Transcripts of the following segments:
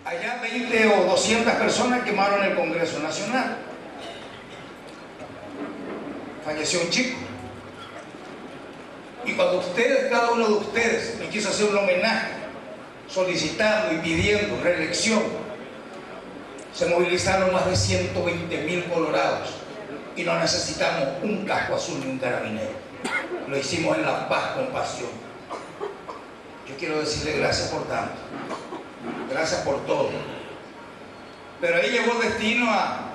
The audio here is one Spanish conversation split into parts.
Allá 20 o 200 personas quemaron el Congreso Nacional. Falleció un chico. Y cuando ustedes, cada uno de ustedes, me quiso hacer un homenaje, solicitando y pidiendo reelección, se movilizaron más de 120.000 colorados y no necesitamos un casco azul ni un carabinero. Lo hicimos en la paz con pasión. Yo quiero decirle gracias por tanto, gracias por todo. Pero ahí llegó el destino a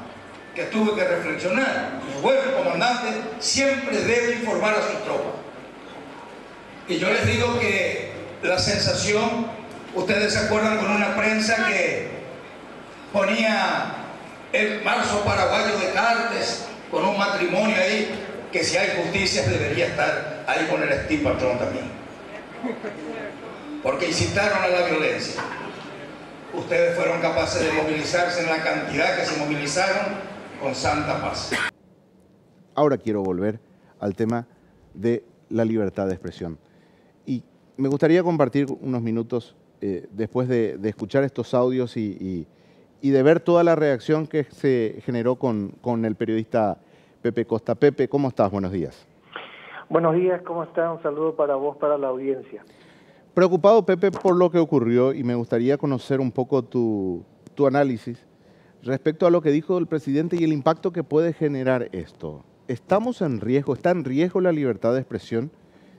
que tuve que reflexionar. Y bueno, el comandante siempre debe informar a sus tropas. Y yo les digo que la sensación, ustedes se acuerdan con una prensa que ponía el marzo paraguayo de Cartes con un matrimonio ahí, que si hay justicia debería estar ahí con el Steve Patrón también. Porque incitaron a la violencia. Ustedes fueron capaces de movilizarse en la cantidad que se movilizaron con santa paz. Ahora quiero volver al tema de la libertad de expresión. Y me gustaría compartir unos minutos después de escuchar estos audios y de ver toda la reacción que se generó con el periodista Pepe Costa. Pepe, ¿cómo estás? Buenos días. Buenos días, ¿cómo estás? Un saludo para vos, para la audiencia. Preocupado, Pepe, por lo que ocurrió, y me gustaría conocer un poco tu análisis respecto a lo que dijo el presidente y el impacto que puede generar esto. ¿Estamos en riesgo, está en riesgo la libertad de expresión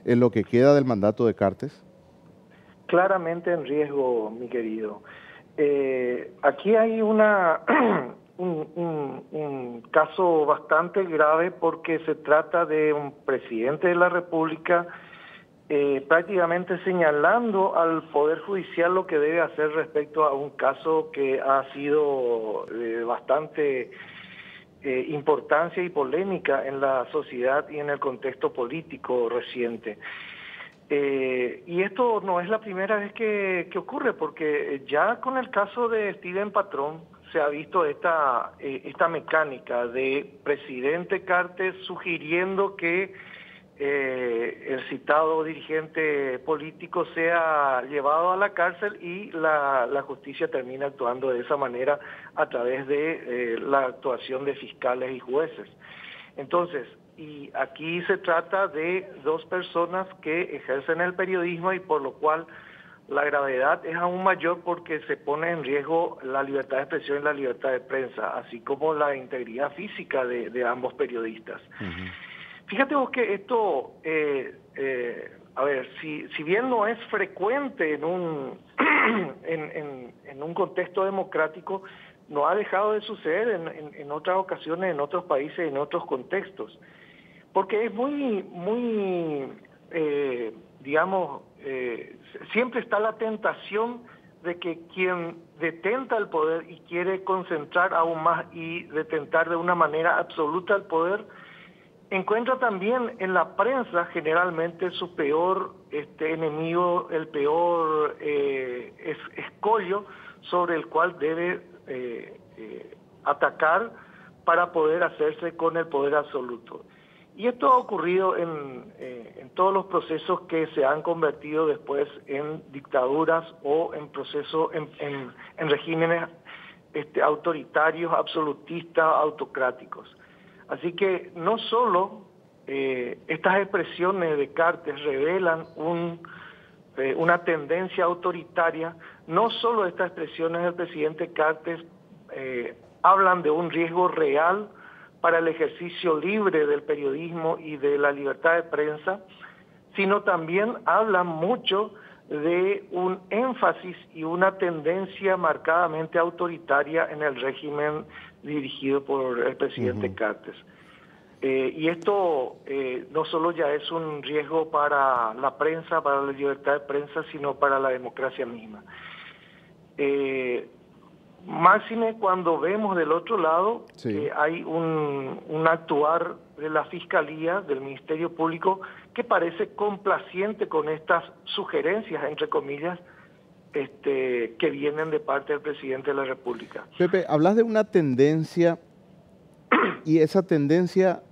en lo que queda del mandato de Cartes? Claramente en riesgo, mi querido. Aquí hay un caso bastante grave porque se trata de un presidente de la República prácticamente señalando al Poder Judicial lo que debe hacer respecto a un caso que ha sido bastante importancia y polémica en la sociedad y en el contexto político reciente. Y esto no es la primera vez que ocurre, porque ya con el caso de Steven Patrón se ha visto esta mecánica de presidente Cartes sugiriendo que el citado dirigente político sea llevado a la cárcel y la justicia termina actuando de esa manera a través de la actuación de fiscales y jueces. Entonces, y aquí se trata de dos personas que ejercen el periodismo y por lo cual la gravedad es aún mayor porque se pone en riesgo la libertad de expresión y la libertad de prensa, así como la integridad física de ambos periodistas. Uh-huh. Fíjate vos que esto, a ver, si bien no es frecuente en un contexto democrático, no ha dejado de suceder en otras ocasiones, en otros países, en otros contextos. Porque es muy digamos, siempre está la tentación de que quien detenta el poder y quiere concentrar aún más y detentar de una manera absoluta el poder, encuentra también en la prensa generalmente su peor enemigo, el peor escollo sobre el cual debe atacar para poder hacerse con el poder absoluto. Y esto ha ocurrido en todos los procesos que se han convertido después en dictaduras o en procesos, en regímenes autoritarios, absolutistas, autocráticos. Así que no solo estas expresiones de Cartes revelan una tendencia autoritaria, no solo estas expresiones del presidente Cartes hablan de un riesgo real para el ejercicio libre del periodismo y de la libertad de prensa, sino también hablan mucho de un énfasis y una tendencia marcadamente autoritaria en el régimen dirigido por el presidente Cartes. Y esto no solo ya es un riesgo para la prensa, para la libertad de prensa, sino para la democracia misma. Máxime cuando vemos del otro lado que hay un actuar de la Fiscalía, del Ministerio Público, que parece complaciente con estas sugerencias, entre comillas, que vienen de parte del presidente de la República. Pepe, hablas de una tendencia y esa tendencia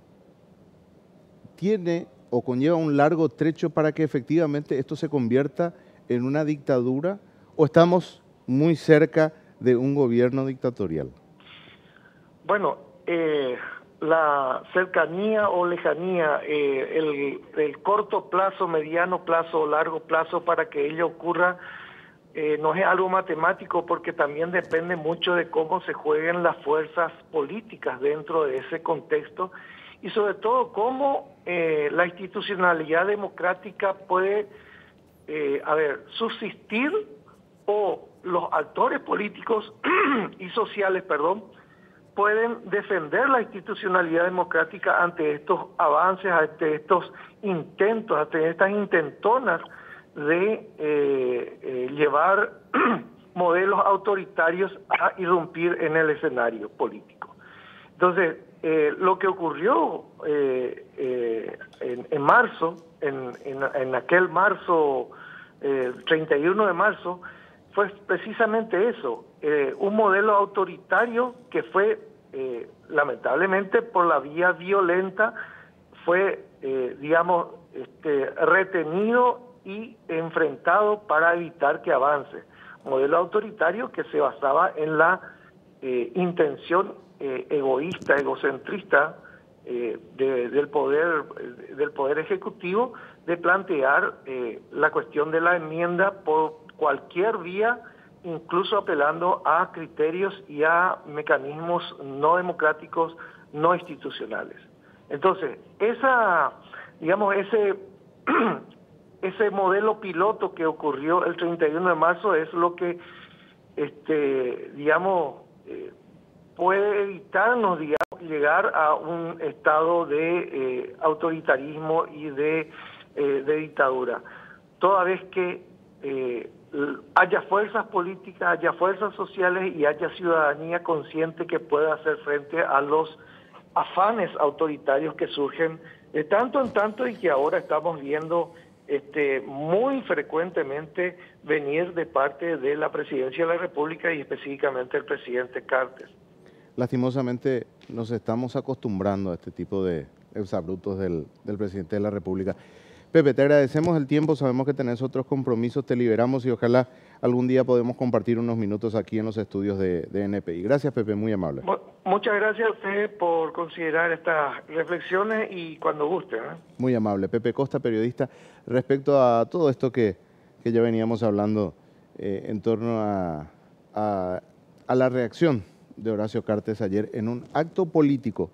tiene o conlleva un largo trecho para que efectivamente esto se convierta en una dictadura, o estamos muy cerca de un gobierno dictatorial? Bueno, la cercanía o lejanía, el corto plazo, mediano plazo o largo plazo para que ello ocurra, no es algo matemático, porque también depende mucho de cómo se jueguen las fuerzas políticas dentro de ese contexto y sobre todo cómo la institucionalidad democrática puede subsistir, o los actores políticos y sociales, pueden defender la institucionalidad democrática ante estos avances, ante estos intentos, ante estas intentonas de llevar modelos autoritarios a irrumpir en el escenario político. Entonces, lo que ocurrió en marzo, en aquel marzo, 31 de marzo, fue precisamente eso, un modelo autoritario que fue, lamentablemente por la vía violenta, fue, retenido y enfrentado para evitar que avance. Modelo autoritario que se basaba en la intención egoísta, egocentrista del poder ejecutivo de plantear la cuestión de la enmienda por cualquier vía, incluso apelando a criterios y a mecanismos no democráticos, no institucionales. Entonces, ese modelo piloto que ocurrió el 31 de marzo es lo que, puede evitarnos, llegar a un estado de autoritarismo y de dictadura, toda vez que haya fuerzas políticas, haya fuerzas sociales y haya ciudadanía consciente que pueda hacer frente a los afanes autoritarios que surgen de tanto en tanto y que ahora estamos viendo muy frecuentemente venir de parte de la Presidencia de la República y específicamente el presidente Cartes. Lastimosamente nos estamos acostumbrando a este tipo de exabruptos del presidente de la República. Pepe, te agradecemos el tiempo, sabemos que tenés otros compromisos, te liberamos y ojalá algún día podamos compartir unos minutos aquí en los estudios de NPI. Gracias, Pepe, muy amable. Muchas gracias a usted por considerar estas reflexiones y cuando guste. Muy amable. Pepe Costa, periodista, respecto a todo esto que ya veníamos hablando en torno a la reacción de Horacio Cartes ayer en un acto político